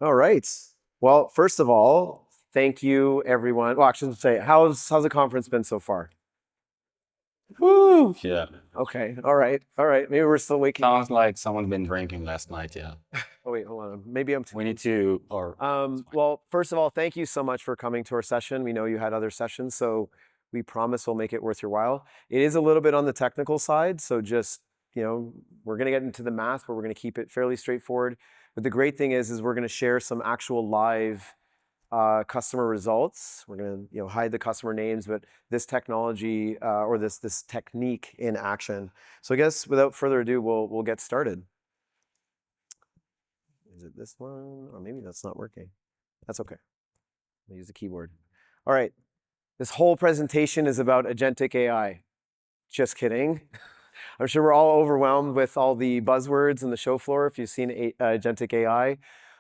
All right. Well, first of all, thank you, everyone. Well, actually, say, how's the conference been so far? Woo! Yeah. Okay. All right. All right. Maybe we're still waking up. Sounds like someone's been drinking last night, yeah. Oh, wait, hold on. Maybe I'm too. We need to, or Well, first of all, thank you so much for coming to our session. We know you had other sessions, so we promise we'll make it worth your while. It is a little bit on the technical side, so just, we're going to get into the math, but we're going to keep it fairly straightforward. But the great thing is we're going to share some actual live customer results. We're going to hide the customer names, but this technology or this technique in action. So I guess without further ado, we'll get started. Is it this one? Or maybe that's not working. That's okay. I'll use the keyboard. All right. This whole presentation is about agentic AI. Just kidding. I'm sure we're all overwhelmed with all the buzzwords in the show floor if you've seen agentic AI.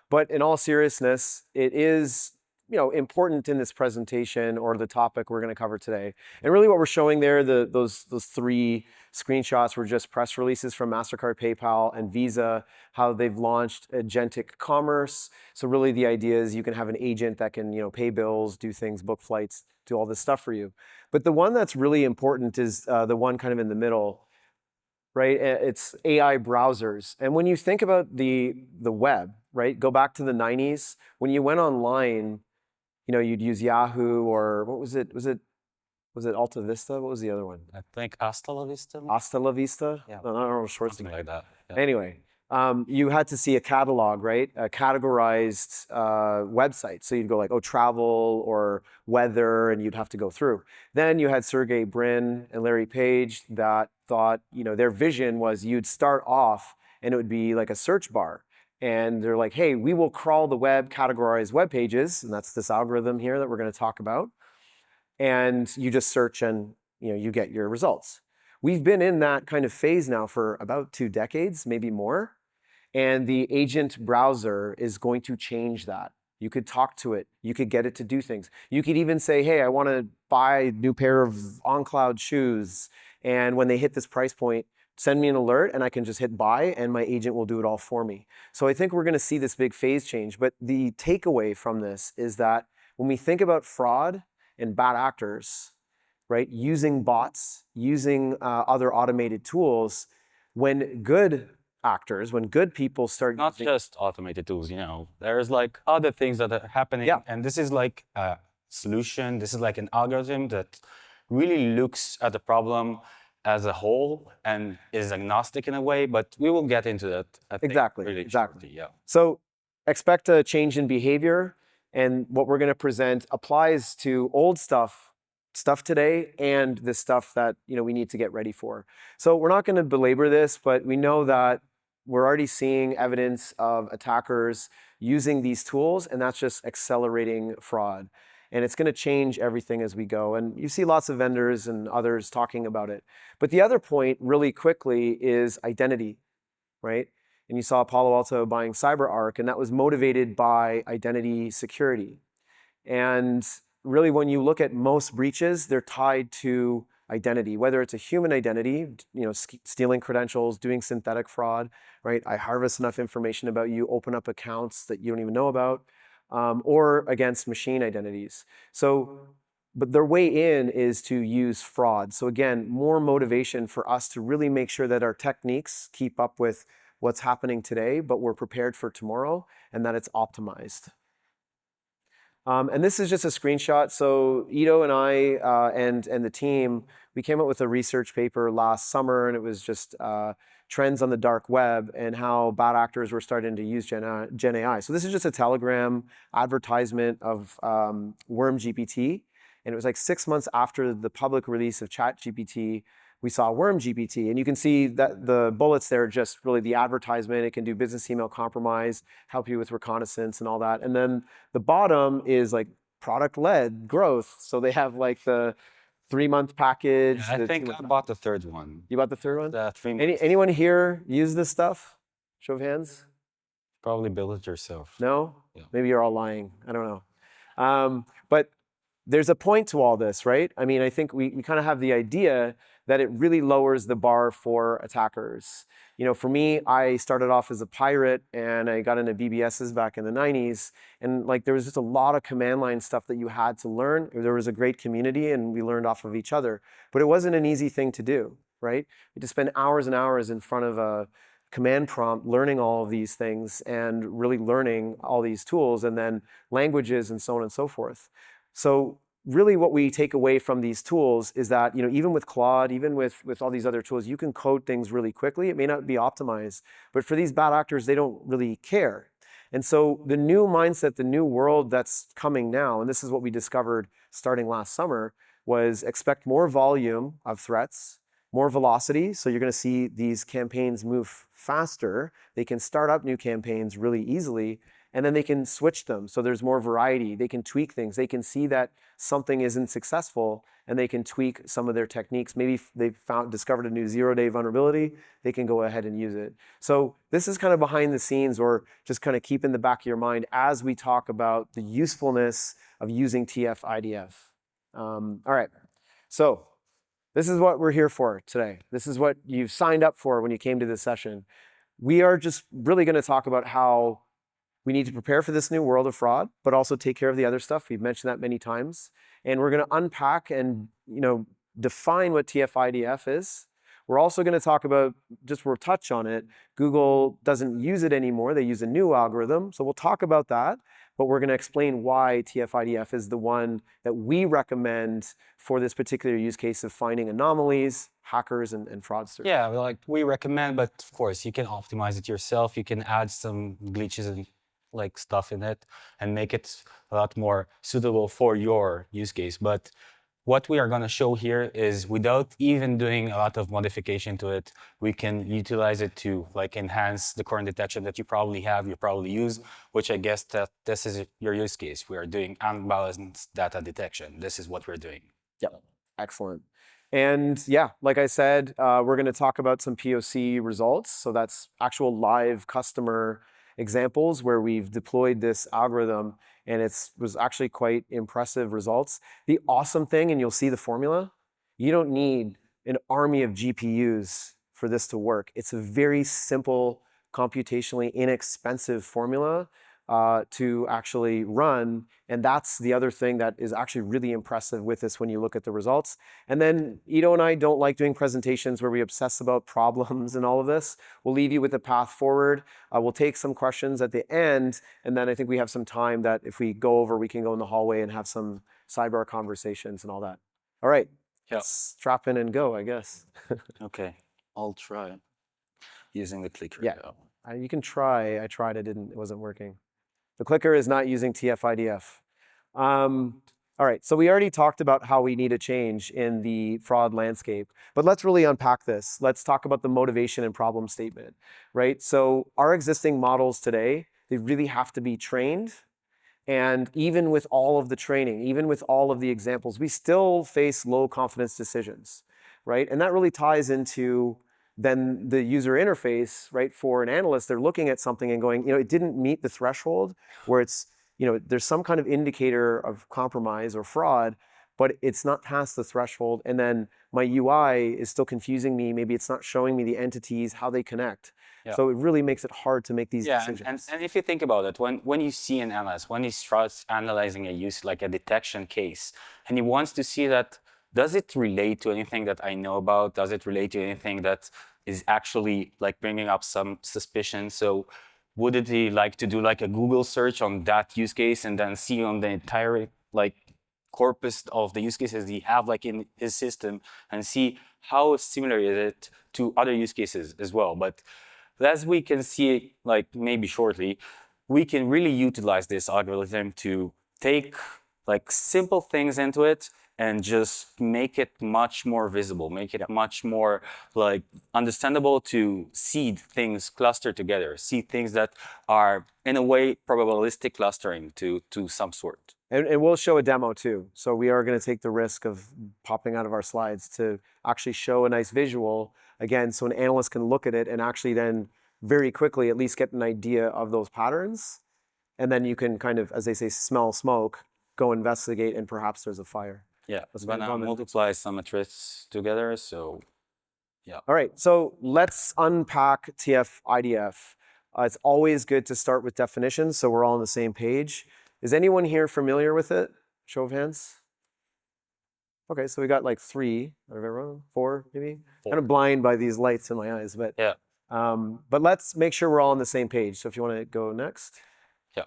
But in all seriousness, it is important in this presentation or the topic we're going to cover today. And really what we're showing there, those three screenshots were just press releases from MasterCard, PayPal, and Visa, how they've launched agentic commerce. So really the idea is you can have an agent that can pay bills, do things, book flights, do all this stuff for you. But the one that's really important is the one kind of in the middle, right? It's AI browsers. And when you think about the web, right? Go back to the 90s. When you went online, you'd use Yahoo or what was it? Was it Alta Vista? What was the other one? I think Hasta La Vista. Hasta La Vista? Yeah. No, not Arnold Schwarzenegger. Something like that. Yeah. Anyway, you had to see a catalog, right? A categorized website. So you'd go like, oh, travel or weather, and you'd have to go through. Then you had Sergey Brin and Larry Page that thought, their vision was you'd start off and it would be like a search bar. And they're like, hey, we will crawl the web, categorize web pages, and that's this algorithm here that we're going to talk about. And you just search and you get your results. We've been in that kind of phase now for about 2 decades, maybe more. And the agent browser is going to change that. You could talk to it. You could get it to do things. You could even say, hey, I want to buy a new pair of on-cloud shoes. And when they hit this price point, send me an alert and I can just hit buy and my agent will do it all for me. So I think we're going to see this big phase change. But the takeaway from this is that when we think about fraud and bad actors, right, using bots, using other automated tools, when good actors, when good people start Not just automated tools, there's like other things that are happening. Yeah. And this is like a solution. This is like an algorithm that really looks at the problem as a whole and is agnostic in a way, but we will get into that. I think, Exactly, really exactly. shortly, yeah. So expect a change in behavior, and what we're going to present applies to old stuff today and the stuff that we need to get ready for. So we're not going to belabor this, but we know that we're already seeing evidence of attackers using these tools, and that's just accelerating fraud. And it's going to change everything as we go. And you see lots of vendors and others talking about it. But the other point really quickly is identity, right? And you saw Palo Alto buying CyberArk, and that was motivated by identity security. And really, when you look at most breaches, they're tied to identity, whether it's a human identity, stealing credentials, doing synthetic fraud, right? I harvest enough information about you, open up accounts that you don't even know about, or against machine identities. So, but their way in is to use fraud. So again, more motivation for us to really make sure that our techniques keep up with what's happening today, but we're prepared for tomorrow and that it's optimized. And this is just a screenshot. So Ido and I and the team, we came up with a research paper last summer, and it was just trends on the dark web and how bad actors were starting to use Gen AI. So this is just a Telegram advertisement of WormGPT. And it was like 6 months after the public release of ChatGPT, we saw WormGPT. And you can see that the bullets there are just really the advertisement. It can do business email compromise, help you with reconnaissance and all that. And then the bottom is like product-led growth. So they have like the 3-month package. Yeah, I think I bought the third one. You bought the third one? The 3 months. Anyone here use this stuff? Show of hands. Probably build it yourself. No? Yeah. Maybe you're all lying. I don't know. But there's a point to all this, right? I mean, I think we kind of have the idea that it really lowers the bar for attackers. For me, I started off as a pirate and I got into BBSs back in the 90s. And like there was just a lot of command line stuff that you had to learn. There was a great community and we learned off of each other. But it wasn't an easy thing to do, right? You had to spend hours and hours in front of a command prompt learning all of these things and really learning all these tools and then languages and so on and so forth. So really what we take away from these tools is that, even with Claude, even with all these other tools, you can code things really quickly. It may not be optimized, but for these bad actors, they don't really care. And so the new mindset, the new world that's coming now, and this is what we discovered starting last summer, was expect more volume of threats, more velocity. So you're going to see these campaigns move faster. They can start up new campaigns really easily, and then they can switch them. So there's more variety. They can tweak things. They can see that something isn't successful, and they can tweak some of their techniques. Maybe they've discovered a new zero-day vulnerability. They can go ahead and use it. So this is kind of behind the scenes, or just kind of keep in the back of your mind as we talk about the usefulness of using TF-IDF. All right. So this is what we're here for today. This is what you've signed up for when you came to this session. We are just really going to talk about how we need to prepare for this new world of fraud, but also take care of the other stuff. We've mentioned that many times. And we're going to unpack and define what TF-IDF is. We're also going to talk about, we'll touch on it, Google doesn't use it anymore. They use a new algorithm. So we'll talk about that. But we're going to explain why TF-IDF is the one that we recommend for this particular use case of finding anomalies, hackers, and fraudsters. Yeah, like we recommend, but of course you can optimize it yourself. You can add some glitches and like stuff in it and make it a lot more suitable for your use case. But what we are going to show here is without even doing a lot of modification to it, we can utilize it to like enhance the current detection that you probably use, which I guess that this is your use case. We are doing unbalanced data detection. This is what we're doing. Yeah, excellent. And yeah, like I said, we're going to talk about some POC results. So that's actual live customer examples where we've deployed this algorithm, and it was actually quite impressive results. The awesome thing, and you'll see the formula, you don't need an army of GPUs for this to work. It's a very simple, computationally inexpensive formula to actually run. And that's the other thing that is actually really impressive with this when you look at the results. And then Ido and I don't like doing presentations where we obsess about problems and all of this. We'll leave you with a path forward. We'll take some questions at the end. And then I think we have some time that if we go over, we can go in the hallway and have some sidebar conversations and all that. All right, let's strap in and go, I guess. Okay, I'll try using the clicker. Yeah, you can try. I tried, it wasn't working. The clicker is not using TF-IDF. All right, so we already talked about how we need a change in the fraud landscape, but let's really unpack this. Let's talk about the motivation and problem statement, right? So our existing models today, they really have to be trained. And even with all of the training, even with all of the examples, we still face low confidence decisions, right? And that really ties into then the user interface, right? For an analyst, they're looking at something and going, it didn't meet the threshold where it's, there's some kind of indicator of compromise or fraud, but it's not past the threshold. And then my UI is still confusing me. Maybe it's not showing me the entities, how they connect. Yeah. So it really makes it hard to make these decisions. And if you think about it, when you see an analyst, when he starts analyzing a use, like a detection case, and he wants to see that, does it relate to anything that I know about? Does it relate to anything that is actually like bringing up some suspicion? So would it be like to do like a Google search on that use case and then see on the entire like corpus of the use cases he have like in his system and see how similar is it to other use cases as well? But as we can see, like maybe shortly, we can really utilize this algorithm to take like simple things into it and just make it much more visible, make it much more like understandable to see things clustered together, see things that are in a way probabilistic clustering to some sort. And we'll show a demo too. So we are going to take the risk of popping out of our slides to actually show a nice visual, again, so an analyst can look at it and actually then very quickly at least get an idea of those patterns. And then you can kind of, as they say, smell smoke, go investigate, and perhaps there's a fire. Yeah, That's it's very gonna common. multiply some matrices together. So yeah. All right, so let's unpack TF-IDF. It's always good to start with definitions so we're all on the same page. Is anyone here familiar with it? Show of hands. Okay, so we got like 3 out of everyone, 4 maybe. Kind of blind by these lights in my eyes, but Yeah. but let's make sure we're all on the same page. So if you want to go next. Yeah.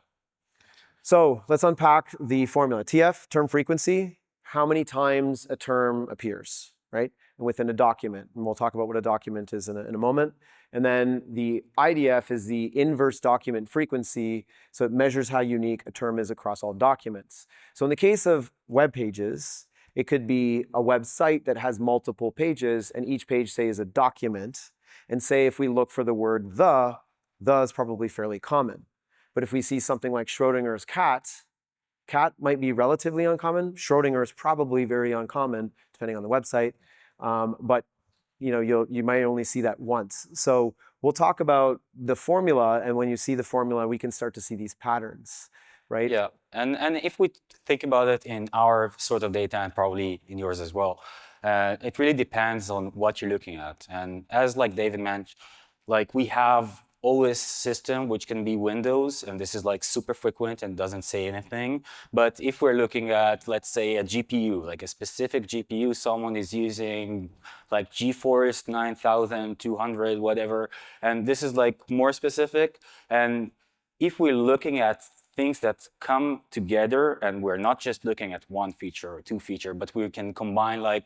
So let's unpack the formula. TF, term frequency, how many times a term appears, right? And within a document. And we'll talk about what a document is in a moment. And then the IDF is the inverse document frequency. So it measures how unique a term is across all documents. So in the case of web pages, it could be a website that has multiple pages, and each page, say, is a document. And say if we look for the word the is probably fairly common. But if we see something like Schrodinger's cat might be relatively uncommon. Schrodinger is probably very uncommon, depending on the website. But you might only see that once. So we'll talk about the formula, and when you see the formula, we can start to see these patterns, right? Yeah, and if we think about it in our sort of data and probably in yours as well, it really depends on what you're looking at. And as like David mentioned, like we have OS system, which can be Windows, and this is like super frequent and doesn't say anything. But if we're looking at, let's say, a GPU, like a specific GPU, someone is using like GeForce 9200, whatever, and this is like more specific. And if we're looking at things that come together and we're not just looking at one feature or 2 feature, but we can combine like,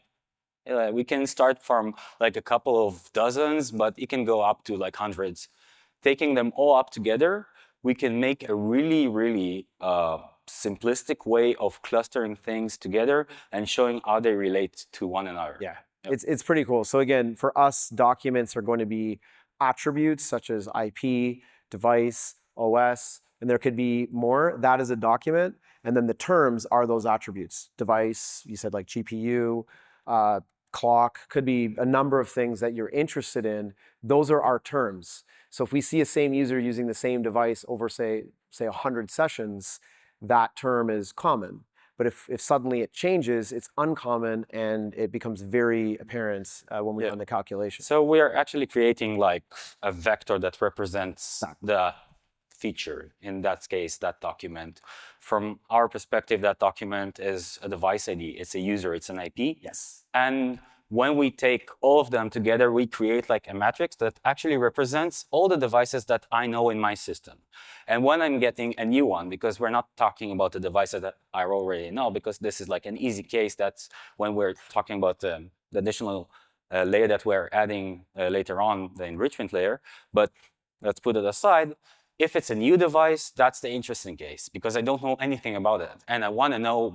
we can start from like a couple of dozens, but it can go up to like hundreds. Taking them all up together, we can make a really, really simplistic way of clustering things together and showing how they relate to one another. Yeah, it's pretty cool. So again, for us, documents are going to be attributes such as IP, device, OS, and there could be more. That is a document. And then the terms are those attributes. Device, you said like GPU, clock, could be a number of things that you're interested in. Those are our terms. So if we see a same user using the same device over, say 100 sessions, that term is common. But if suddenly it changes, it's uncommon and it becomes very apparent when we run the calculation. So we are actually creating like a vector that represents the feature, in that case, that document. From our perspective, that document is a device ID. It's a user, it's an IP. Yes. And when we take all of them together, we create like a matrix that actually represents all the devices that I know in my system. And when I'm getting a new one, because we're not talking about the devices that I already know, because this is like an easy case, that's when we're talking about the additional layer that we're adding later on, the enrichment layer. But let's put it aside. If it's a new device, that's the interesting case, because I don't know anything about it. And I want to know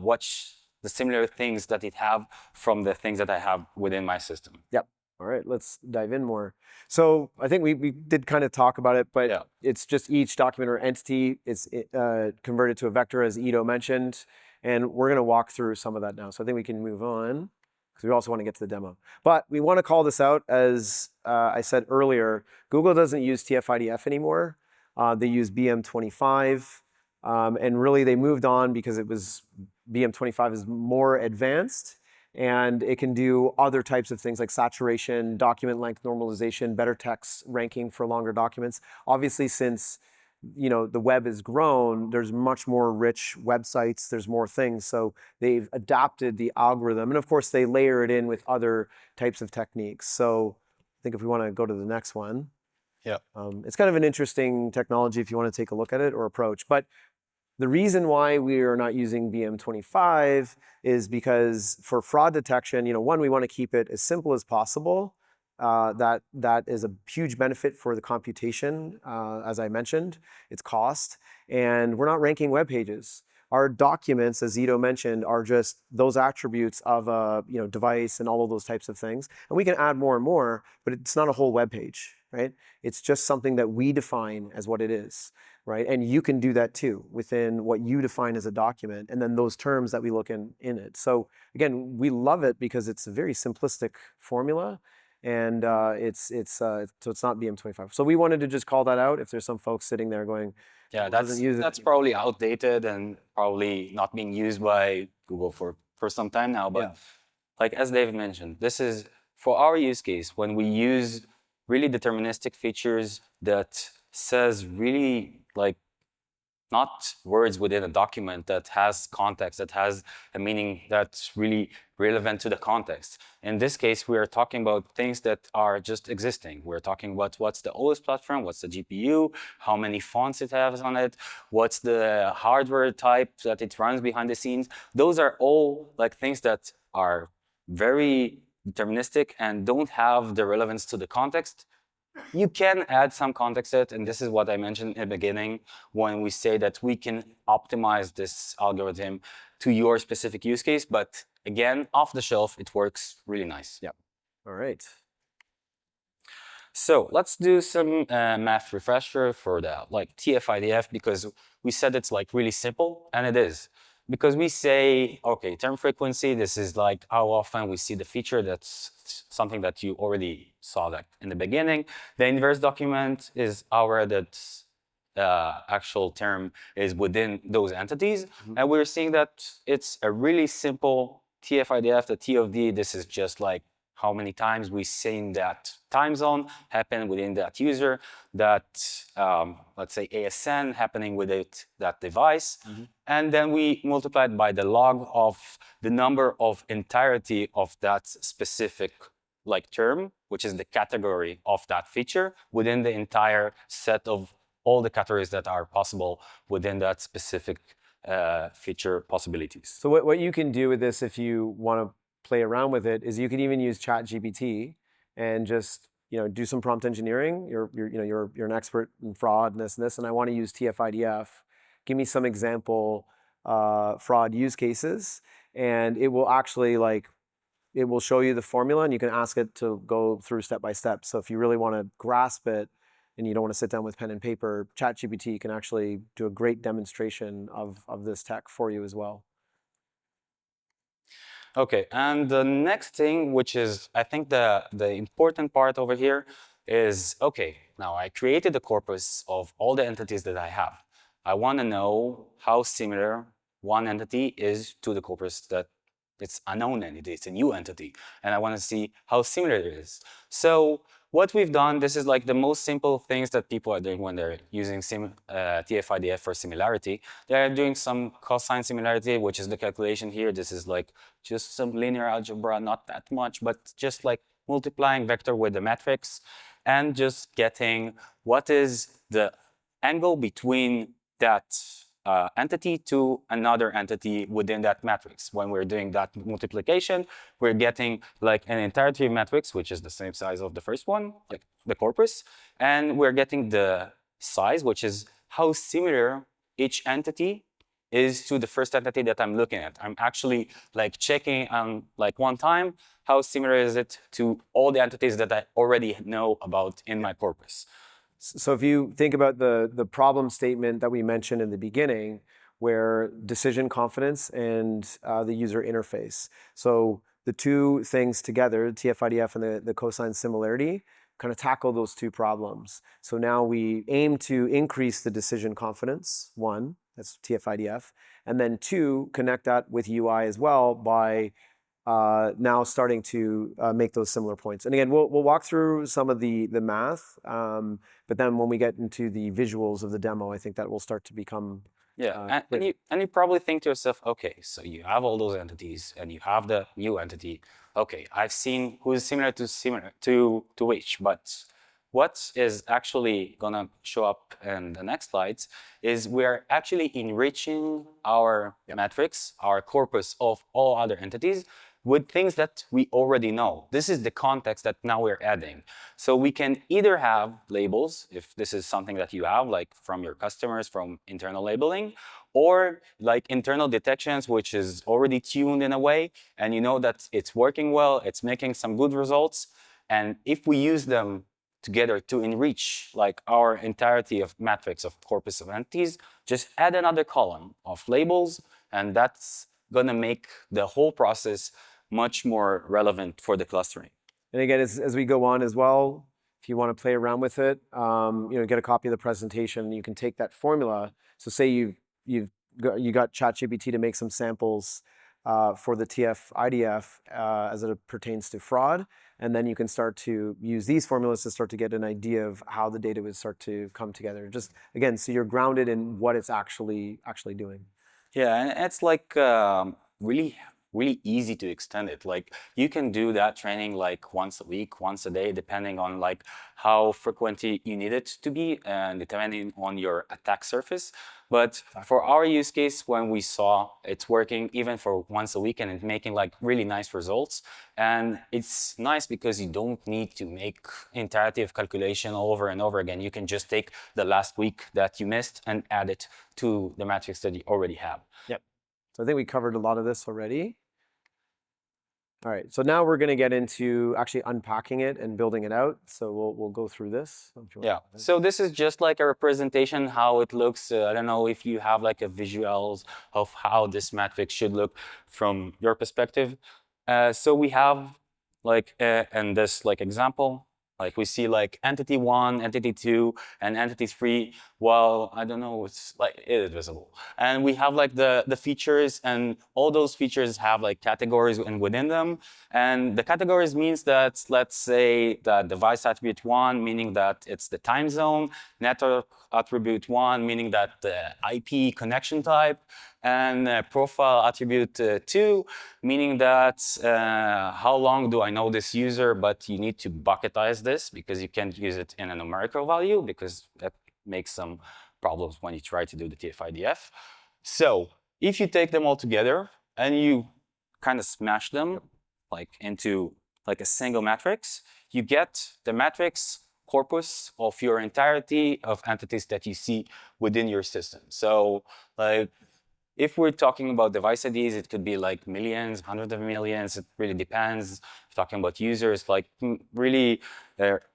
the similar things that it have from the things that I have within my system. Yep. All right, let's dive in more. So I think we did kind of talk about it, but it's just each document or entity is converted to a vector, as Ido mentioned. And we're going to walk through some of that now. So I think we can move on, because we also want to get to the demo. But we want to call this out, as I said earlier, Google doesn't use TF-IDF anymore. They use BM25. And really, they moved on because it was BM25 is more advanced, and it can do other types of things like saturation, document length normalization, better text ranking for longer documents. Obviously, since the web has grown, there's much more rich websites, there's more things. So they've adapted the algorithm, and of course, they layer it in with other types of techniques. So I think if we want to go to the next one. Yeah. It's kind of an interesting technology if you want to take a look at it or approach. But the reason why we are not using BM25 is because for fraud detection, one, we want to keep it as simple as possible. That is a huge benefit for the computation, as I mentioned, its cost. And we're not ranking web pages. Our documents, as Ido mentioned, are just those attributes of a device and all of those types of things. And we can add more and more, but it's not a whole web page, right? It's just something that we define as what it is, right? And you can do that too within what you define as a document, and then those terms that we look in it. So again, we love it because it's a very simplistic formula, and so it's not BM25. So we wanted to just call that out if there's some folks sitting there going, yeah, that's probably outdated and probably not being used by Google for for some time now, but like as David mentioned, this is for our use case when we use really deterministic features that says really like not words within a document that has context, that has a meaning that's really relevant to the context. In this case, we are talking about things that are just existing. We're talking about what's the OS platform, what's the GPU, how many fonts it has on it, what's the hardware type that it runs behind the scenes. Those are all like things that are very deterministic and don't have the relevance to the context. You can add some context to it, and this is what I mentioned in the beginning when we say that we can optimize this algorithm to your specific use case. But again, off the shelf, it works really nice. Yeah. All right. So let's do some math refresher for the like TF-IDF, because we said it's like really simple, and it is. Because we say, okay, term frequency, this is like how often we see the feature. That's something that you already saw that in the beginning. The inverse document is our that actual term is within those entities. And we're seeing that it's a really simple TF-IDF. The T of D, this is just like how many times we've seen that time zone happen within that user, that, let's say, ASN happening with that device. And then we multiply it by the log of the number of entirety of that specific like term, which is the category of that feature within the entire set of all the categories that are possible within that specific feature possibilities. So what you can do with this, if you want to play around with it, is you can even use ChatGPT and just do some prompt engineering. You're an expert in fraud and this, and I want to use TF-IDF. Give me some example fraud use cases, and it will actually it will show you the formula, and you can ask it to go through step by step. So if you really want to grasp it and you don't want to sit down with pen and paper, ChatGPT can actually do a great demonstration of this tech for you as well. Okay, and the next thing, which is, I think, the important part over here is, okay, now I created a corpus of all the entities that I have. I want to know how similar one entity is to the corpus that it's a known entity, it's a new entity, and I want to see how similar it is. So what we've done, this is like the most simple things that people are doing when they're using TF-IDF for similarity. They're doing some cosine similarity, which is the calculation here. This is like just some linear algebra, not that much, but just like multiplying vector with the matrix and just getting what is the angle between that entity to another entity within that matrix. When we're doing that multiplication, we're getting like an entirety matrix, which is the same size of the first one, like the corpus, and we're getting the size, which is how similar each entity is to the first entity that I'm looking at. I'm actually like checking like one time, how similar is it to all the entities that I already know about in my corpus. So if you think about the problem statement that we mentioned in the beginning, where decision confidence and the user interface. So the two things together, TF-IDF and the cosine similarity, kind of tackle those two problems. So now we aim to increase the decision confidence, one, that's TF-IDF, and then two, connect that with UI as well by now starting to make those similar points. And again, we'll walk through some of the math, but then when we get into the visuals of the demo, I think that will start to become and you probably think to yourself, okay, so you have all those entities and you have the new entity. Okay, I've seen who is similar to which, but what is actually gonna show up in the next slides is we're actually enriching our matrix, our corpus of all other entities with things that we already know. This is the context that now we're adding. So we can either have labels, if this is something that you have, like from your customers, from internal labeling, or like internal detections, which is already tuned in a way, and you know that it's working well, it's making some good results. And if we use them together to enrich like our entirety of matrix of corpus of entities, just add another column of labels, and that's gonna make the whole process much more relevant for the clustering. And again, as we go on as well, if you want to play around with it, get a copy of the presentation. You can take that formula. So say you got ChatGPT to make some samples for the TF-IDF as it pertains to fraud. And then you can start to use these formulas to start to get an idea of how the data would start to come together. Just, again, so you're grounded in what it's actually doing. Yeah, and it's like really easy to extend it. Like you can do that training like once a week, once a day, depending on like how frequently you need it to be and depending on your attack surface. But for our use case, when we saw it's working even for once a week and it's making like really nice results. And it's nice because you don't need to make iterative calculation over and over again. You can just take the last week that you missed and add it to the matrix that you already have. Yep. So I think we covered a lot of this already. All right, so now we're going to get into actually unpacking it and building it out. So we'll go through this. Yeah. So this is just like a representation how it looks. I don't know if you have like a visuals of how this matrix should look from your perspective. So we have like in this like example, like we see like entity 1, entity 2, and entity 3. Well, I don't know, it's like it is visible. And we have like the features, and all those features have like categories and within them. And the categories means that, let's say that device attribute 1, meaning that it's the time zone, network attribute 1, meaning that the IP connection type, and profile attribute 2, meaning that how long do I know this user, but you need to bucketize this because you can't use it in a numerical value because that makes some problems when you try to do the TF-IDF. So if you take them all together and you kind of smash them like into like a single matrix, you get the matrix corpus of your entirety of entities that you see within your system. So like if we're talking about device IDs, it could be like millions, hundreds of millions. It really depends. If we're talking about users, like really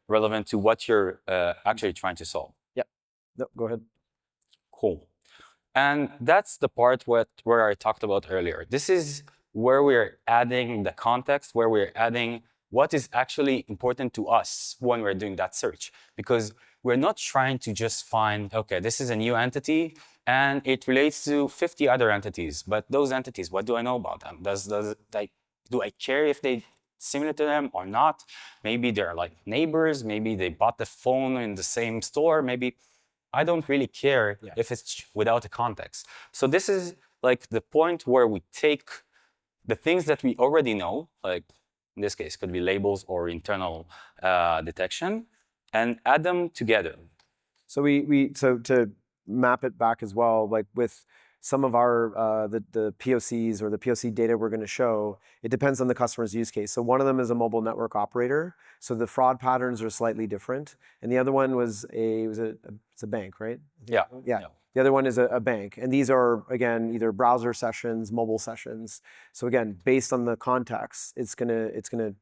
relevant to what you're actually trying to solve. Yep. No, go ahead. Cool. And that's the part where I talked about earlier. This is where we're adding the context, where we're adding what is actually important to us when we're doing that search. Because we're not trying to just find, okay, this is a new entity, and it relates to 50 other entities. But those entities, what do I know about them? Do I care if they similar to them or not? Maybe they're like neighbors. Maybe they bought the phone in the same store. Maybe I don't really care if it's without a context. So this is like the point where we take the things that we already know, like in this case, could be labels or internal detection, and add them together. So so to map it back as well, like with some of our the POCs or the POC data we're going to show, it depends on the customer's use case. So one of them is a mobile network operator, so the fraud patterns are slightly different, and the other one was it's a bank, right? Yeah. The other one is a bank, and these are again either browser sessions, mobile sessions. So again, based on the context, it's gonna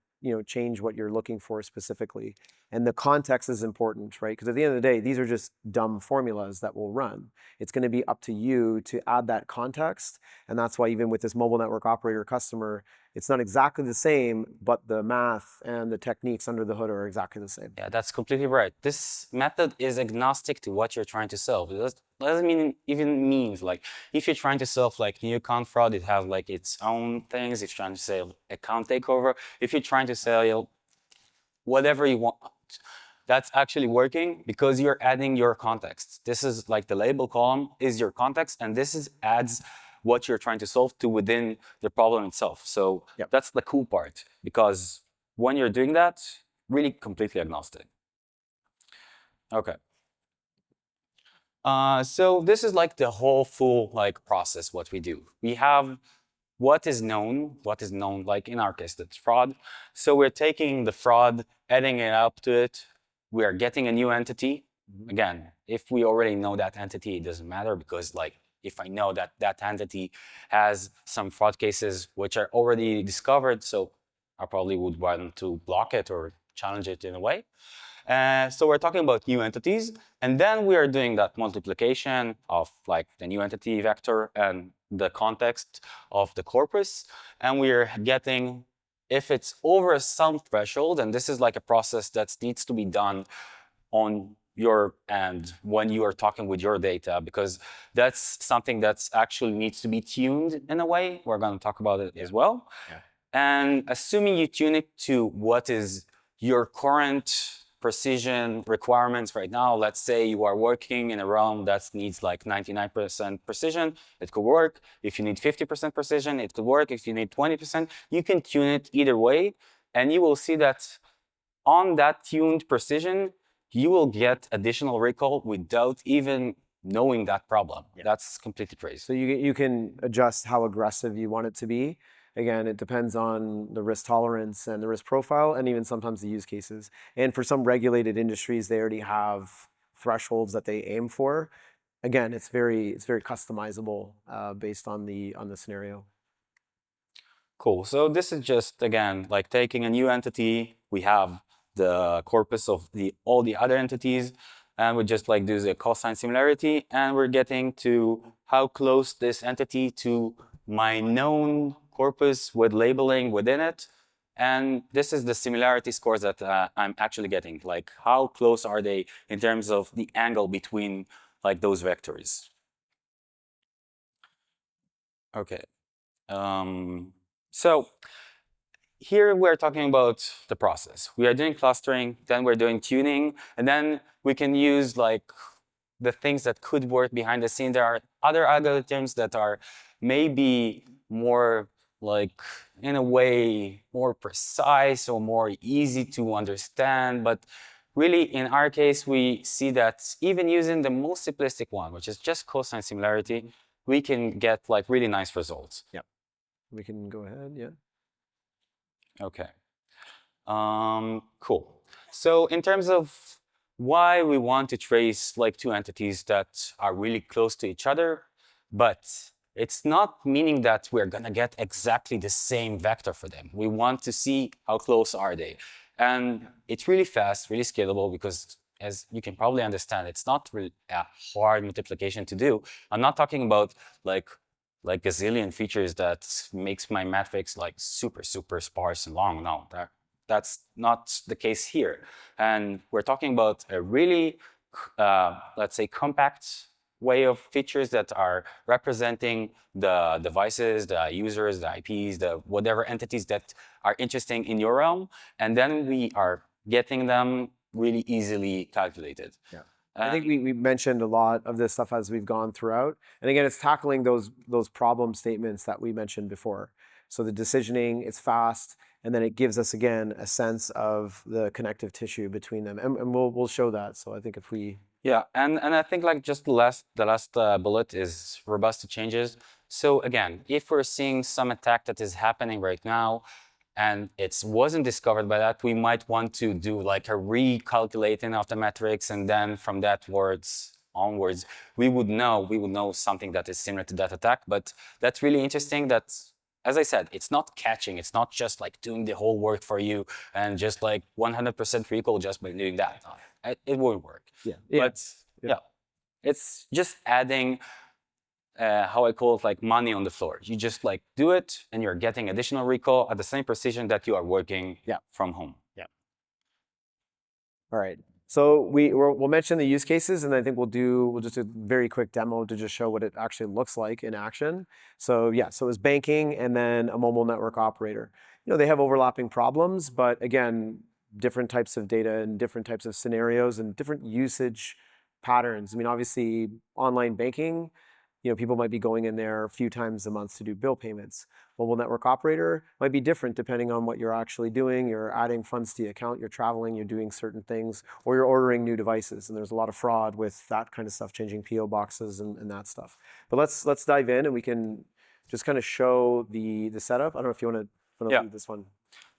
change what you're looking for specifically. And the context is important, right? Because at the end of the day, these are just dumb formulas that will run. It's going to be up to you to add that context. And that's why even with this mobile network operator customer, it's not exactly the same, but the math and the techniques under the hood are exactly the same. Yeah, that's completely right. This method is agnostic to what you're trying to solve. It doesn't even means like if you're trying to solve like new account fraud, it has like its own things. If you're trying to sell account takeover, if you're trying to sell whatever you want, that's actually working because you're adding your context. This is like the label column is your context, and this adds what you're trying to solve to within the problem itself. So that's the cool part, because when you're doing that, really completely agnostic. Okay. So this is like the whole full like process, what we do. We have what is known like in our case, that's fraud. So we're taking the fraud, adding it up to it. We are getting a new entity. Again, if we already know that entity, it doesn't matter, because like if I know that that entity has some fraud cases which are already discovered, so I probably would want to block it or challenge it in a way. So we're talking about new entities, and then we are doing that multiplication of like the new entity vector and the context of the corpus, and we are getting, if it's over some threshold, and this is like a process that needs to be done on your end when you are talking with your data, because that's something that's actually needs to be tuned in a way. We're going to talk about it as well. Yeah. And assuming you tune it to what is your current precision requirements right now, let's say you are working in a realm that needs like 99% precision, it could work. If you need 50% precision, it could work. If you need 20%, you can tune it either way. And you will see that on that tuned precision, you will get additional recall without even knowing that problem. Yeah. That's completely crazy. So you can adjust how aggressive you want it to be. Again, it depends on the risk tolerance and the risk profile, and even sometimes the use cases. And for some regulated industries, they already have thresholds that they aim for. Again, it's very customizable based on the scenario. Cool. So this is just, again, like taking a new entity. We have the corpus of all the other entities, and we just like do the cosine similarity, and we're getting to how close this entity to my known corpus with labeling within it. And this is the similarity scores that I'm actually getting. Like, how close are they in terms of the angle between like those vectors? Okay. So here we're talking about the process. We are doing clustering, then we're doing tuning, and then we can use like the things that could work behind the scene. There are other algorithms that are maybe more like, in a way, more precise or more easy to understand. But really, in our case, we see that even using the most simplistic one, which is just cosine similarity, we can get like really nice results. Yeah. We can go ahead, yeah. Okay. Cool. So in terms of why we want to trace like two entities that are really close to each other, but it's not meaning that we're going to get exactly the same vector for them. We want to see how close are they. And it's really fast, really scalable, because as you can probably understand, it's not really a hard multiplication to do. I'm not talking about like gazillion features that makes my matrix like super sparse and long. No, that's not the case here. And we're talking about a really, let's say, compact way of features that are representing the devices, the users, the IPs, the whatever entities that are interesting in your realm. And then we are getting them really easily calculated. Yeah. I think we mentioned a lot of this stuff as we've gone throughout. And again, it's tackling those problem statements that we mentioned before. So the decisioning, it's fast, and then it gives us, again, a sense of the connective tissue between them. And we'll show that. So I think if we... Yeah, and I think like just the last bullet is robust to changes. So again, if we're seeing some attack that is happening right now, and it wasn't discovered by that, we might want to do like a recalculating of the metrics, and then from that onwards, we would know something that is similar to that attack. But that's really interesting that, as I said, it's not catching. It's not just like doing the whole work for you and just like 100% recall just by doing that. It won't work. Yeah. But yeah, it's just adding how I call it, like money on the floor. You just like do it, and you're getting additional recall at the same precision that you are working from home. Yeah. All right. So we'll mention the use cases, and I think we'll just do a very quick demo to just show what it actually looks like in action. So yeah, so it's banking and then a mobile network operator. You know, they have overlapping problems, but again, different types of data and different types of scenarios and different usage patterns. I mean, obviously, online banking, you know, people might be going in there a few times a month to do bill payments. Mobile network operator might be different depending on what you're actually doing. You're adding funds to the account, you're traveling, you're doing certain things, or you're ordering new devices. And there's a lot of fraud with that kind of stuff, changing PO boxes and that stuff. But let's dive in, and we can just kind of show the setup. I don't know if you want to lead this one.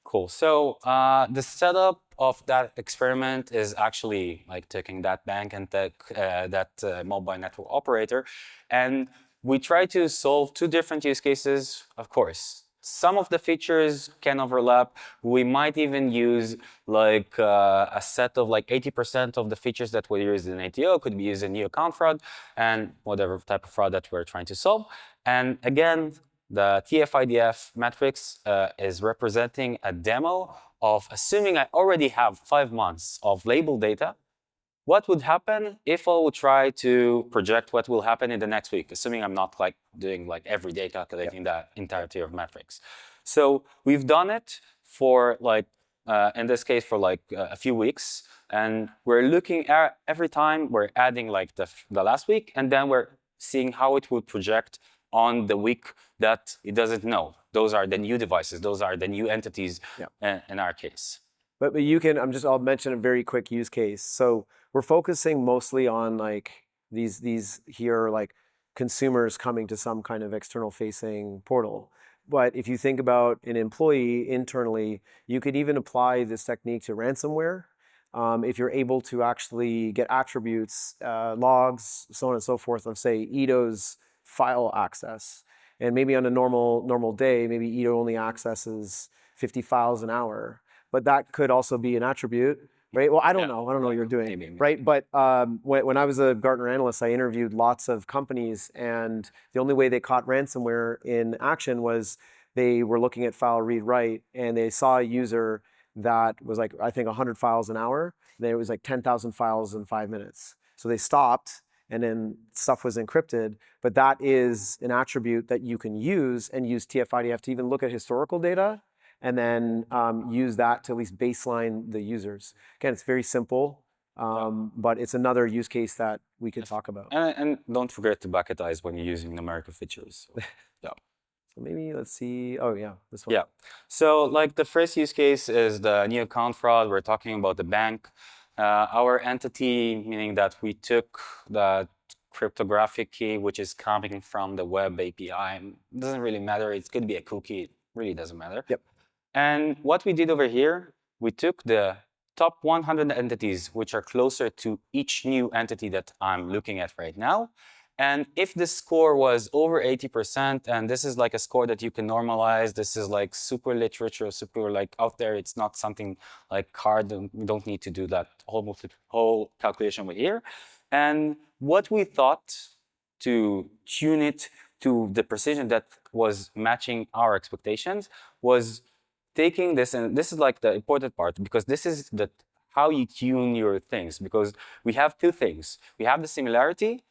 Cool. So the setup of that experiment is actually like taking that bank and that mobile network operator, and we try to solve two different use cases. Of course, some of the features can overlap. We might even use like a set of like 80% of the features that we use in ATO could be used in new account fraud and whatever type of fraud that we're trying to solve. And again, the TF-IDF matrix is representing a demo of assuming I already have 5 months of label data, what would happen if I would try to project what will happen in the next week, assuming I'm not like doing like every day calculating the entirety of metrics. So we've done it for like, in this case, for like a few weeks. And we're looking at every time we're adding like the last week, and then we're seeing how it would project on the week that it doesn't know. Those are the new devices. Those are the new entities in our case. But you can, I'll mention a very quick use case. So we're focusing mostly on like these here like consumers coming to some kind of external facing portal. But if you think about an employee internally, you could even apply this technique to ransomware. If you're able to actually get attributes, logs, so on and so forth, of say Ito's file access. And maybe on a normal day, maybe Ito only accesses 50 files an hour. But that could also be an attribute, right? Well, I don't know what you're doing, maybe. Right? But when I was a Gartner analyst, I interviewed lots of companies, and the only way they caught ransomware in action was they were looking at file read-write, and they saw a user that was like, I think, 100 files an hour. Then it was like 10,000 files in 5 minutes. So they stopped, and then stuff was encrypted. But that is an attribute that you can use, and use TF-IDF to even look at historical data, and then use that to at least baseline the users. Again, it's very simple, but it's another use case that we could talk about. And don't forget to bucketize when you're using numerical features. Yeah. So maybe let's see. Oh yeah, this one. Yeah. So like the first use case is the new account fraud. We're talking about the bank. Our entity, meaning that we took the cryptographic key, which is coming from the web API. It doesn't really matter. It could be a cookie. It really doesn't matter. Yep. And what we did over here, we took the top 100 entities, which are closer to each new entity that I'm looking at right now. And if the score was over 80%, and this is like a score that you can normalize, this is like super literature, super like out there, it's not something like hard, we don't need to do that whole calculation with here. And what we thought to tune it to the precision that was matching our expectations was taking this, and this is like the important part, because this is how you tune your things, because we have two things. We have the similarity,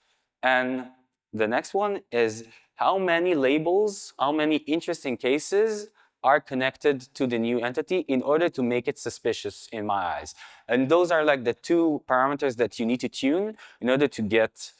and the next one is how many labels, how many interesting cases are connected to the new entity in order to make it suspicious in my eyes. And those are like the two parameters that you need to tune in order to get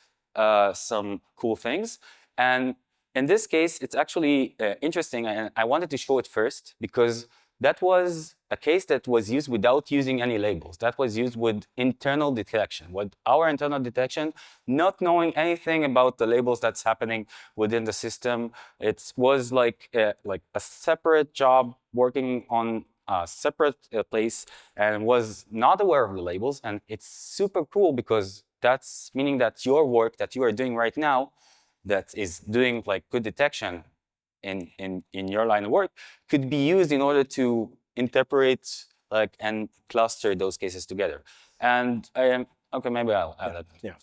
some cool things. And in this case, it's actually interesting, and I wanted to show it first because that was a case that was used without using any labels. That was used with internal detection, with our internal detection, not knowing anything about the labels that's happening within the system. It was like a separate job working on a separate place and was not aware of the labels. And it's super cool because that's meaning that your work that you are doing right now that is doing like good detection in your line of work could be used in order to interpret like and cluster those cases together. And okay, maybe I'll add that. Yeah.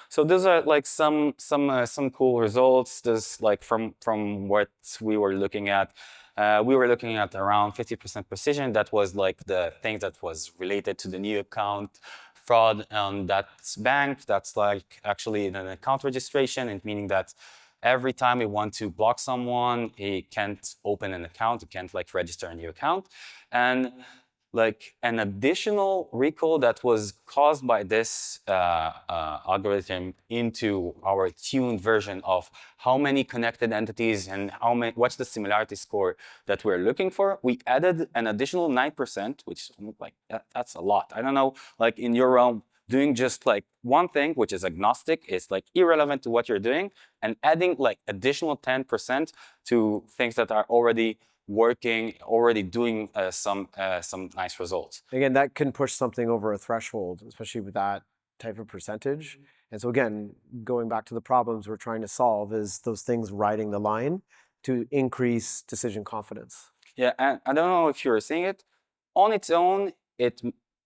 So those are like some cool results. This like from what we were looking at. We were looking at around 50% precision. That was like the thing that was related to the new account fraud on that bank. That's like actually an account registration, and meaning that every time we want to block someone, he can't open an account, he can't like register a new account. And like an additional recall that was caused by this algorithm into our tuned version of how many connected entities and what's the similarity score that we're looking for. We added an additional 9%, which like that's a lot. I don't know, like in your realm, doing just like one thing, which is agnostic, is like irrelevant to what you're doing, and adding like additional 10% to things that are already working, already doing some nice results. Again, that can push something over a threshold, especially with that type of percentage. And so again, going back to the problems we're trying to solve is those things riding the line to increase decision confidence. Yeah, and I don't know if you're seeing it. On its own, it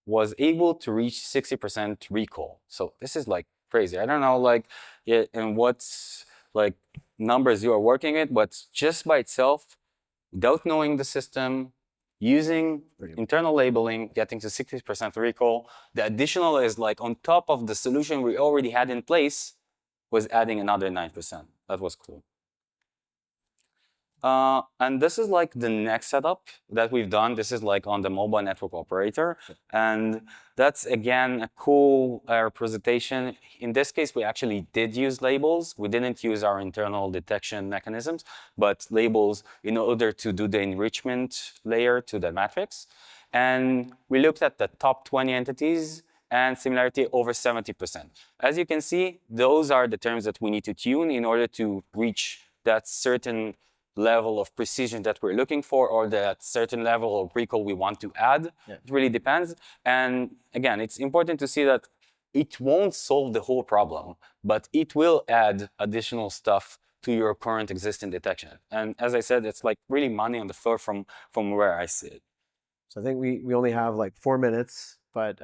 was able to reach 60% recall. So this is like crazy. I don't know like and what's like numbers you are working with, but just by itself, without knowing the system, using internal labeling, getting to 60% recall. The additional is like on top of the solution we already had in place, was adding another 9%. That was cool. And this is like the next setup that we've done. This is like on the mobile network operator. And that's, again, a cool representation. In this case, we actually did use labels. We didn't use our internal detection mechanisms, but labels in order to do the enrichment layer to the matrix. And we looked at the top 20 entities and similarity over 70%. As you can see, those are the terms that we need to tune in order to reach that certain level of precision that we're looking for, or that certain level of recall we want to add. Yeah. It really depends. And again, it's important to see that it won't solve the whole problem, but it will add additional stuff to your current existing detection. And as I said, it's like really money on the floor from where I sit. So I think we only have like 4 minutes, but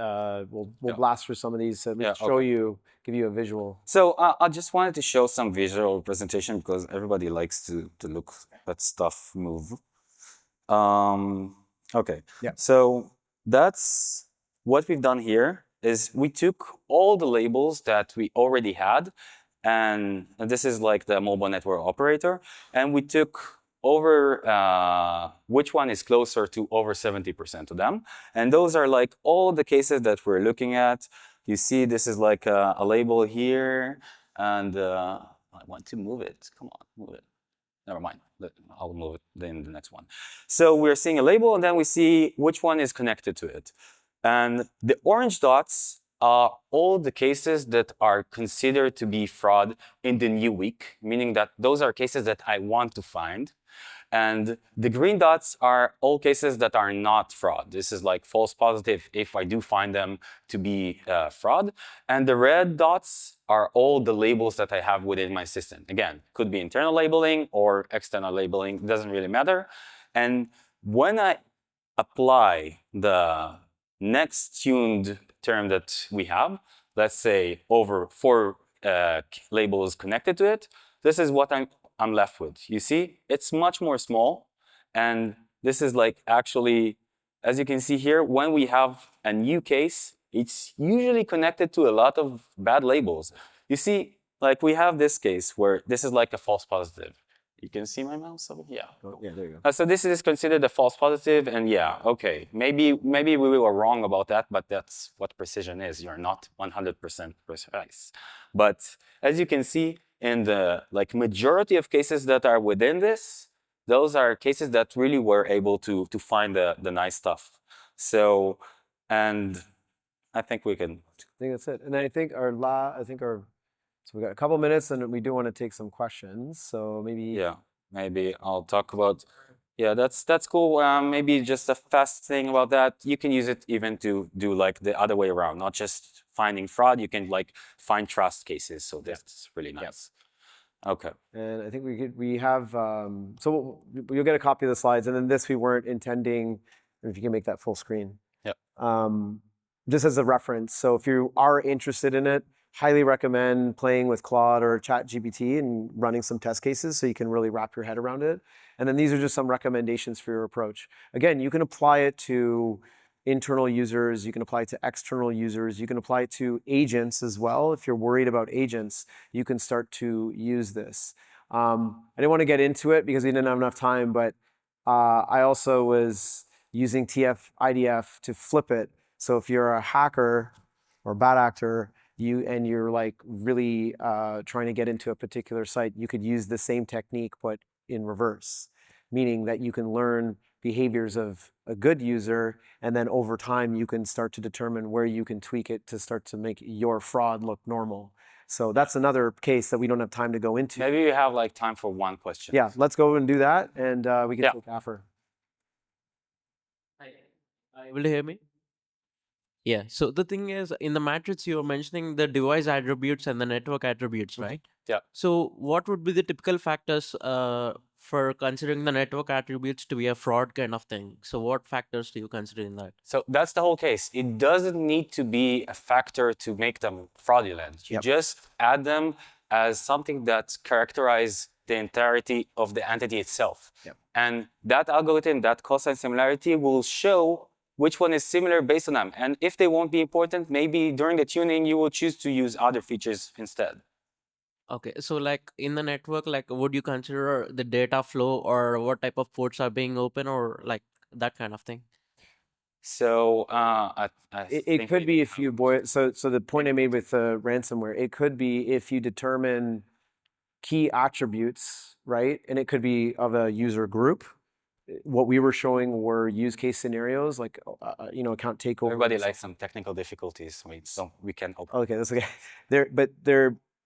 we'll blast through some of these to show you, give you a visual. So I just wanted to show some visual representation because everybody likes to look at stuff move. Okay. Yeah. So that's what we've done here is we took all the labels that we already had, and this is like the mobile network operator, and we took over which one is closer to over 70% of them. And those are like all the cases that we're looking at. You see, this is like a label here, and I want to move it. Come on, move it. Never mind. I'll move it in the next one. So we're seeing a label, and then we see which one is connected to it. And the orange dots are all the cases that are considered to be fraud in the new week, meaning that those are cases that I want to find. And the green dots are all cases that are not fraud. This is like false positive if I do find them to be fraud. And the red dots are all the labels that I have within my system. Again, could be internal labeling or external labeling, it doesn't really matter. And when I apply the next tuned term that we have, let's say over 4 labels connected to it, this is what I'm left with. You see, it's much more small. And this is like actually, as you can see here, when we have a new case, it's usually connected to a lot of bad labels. You see, like we have this case where this is like a false positive. You can see my mouse over here. Oh, yeah, there you go. So this is considered a false positive, and yeah, okay. Maybe we were wrong about that, but that's what precision is. You're not 100% precise. But as you can see, in the like majority of cases that are within this, those are cases that really were able to find the nice stuff. So, and I think we can. I think that's it. And I think so we got a couple minutes, and we do want to take some questions. So maybe maybe I'll talk about. Yeah, that's cool. Maybe just a fast thing about that. You can use it even to do like the other way around, not just finding fraud. You can like find trust cases. So that's really nice. Okay. And I think we have so you'll get a copy of the slides, and then this we weren't intending. If you can make that full screen. Yeah. Just as a reference. So if you are interested in it, highly recommend playing with Claude or ChatGPT and running some test cases so you can really wrap your head around it. And then these are just some recommendations for your approach. Again, you can apply it to internal users, you can apply it to external users, you can apply it to agents as well. If you're worried about agents, you can start to use this. I didn't want to get into it because we didn't have enough time, but I also was using TF-IDF to flip it. So if you're a hacker or bad actor, you're like really trying to get into a particular site, you could use the same technique but in reverse, meaning that you can learn behaviors of a good user, and then over time you can start to determine where you can tweak it to start to make your fraud look normal. So that's another case that we don't have time to go into. Maybe you have like time for one question. Yeah, let's go and do that, and we can take after. Are you able to hear me? Yeah, so the thing is, in the matrix, you're mentioning the device attributes and the network attributes, right? Yeah. So what would be the typical factors for considering the network attributes to be a fraud kind of thing? So what factors do you consider in that? So that's the whole case. It doesn't need to be a factor to make them fraudulent. You just add them as something that characterize the entirety of the entity itself. Yep. And that algorithm, that cosine similarity, will show which one is similar based on them. And if they won't be important, maybe during the tuning, you will choose to use other features instead. Okay, so like in the network, like would you consider the data flow or what type of ports are being open or like that kind of thing? So It could be if you boil. So the point I made with ransomware, it could be if you determine key attributes, right? And it could be of a user group. What we were showing were use case scenarios like account takeover. Everybody likes some technical difficulties. We can open. Okay, that's okay.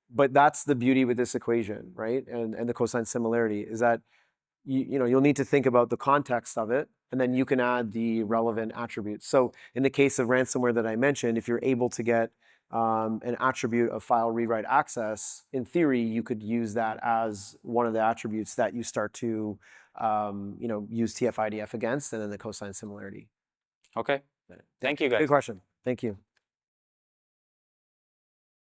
But that's the beauty with this equation, right? And the cosine similarity is that you'll need to think about the context of it, and then you can add the relevant attributes. So in the case of ransomware that I mentioned, if you're able to get an attribute of file read-write access, in theory, you could use that as one of the attributes that you start to use TF-IDF against, and then the cosine similarity. Okay. Thank you, guys. Good question. Thank you.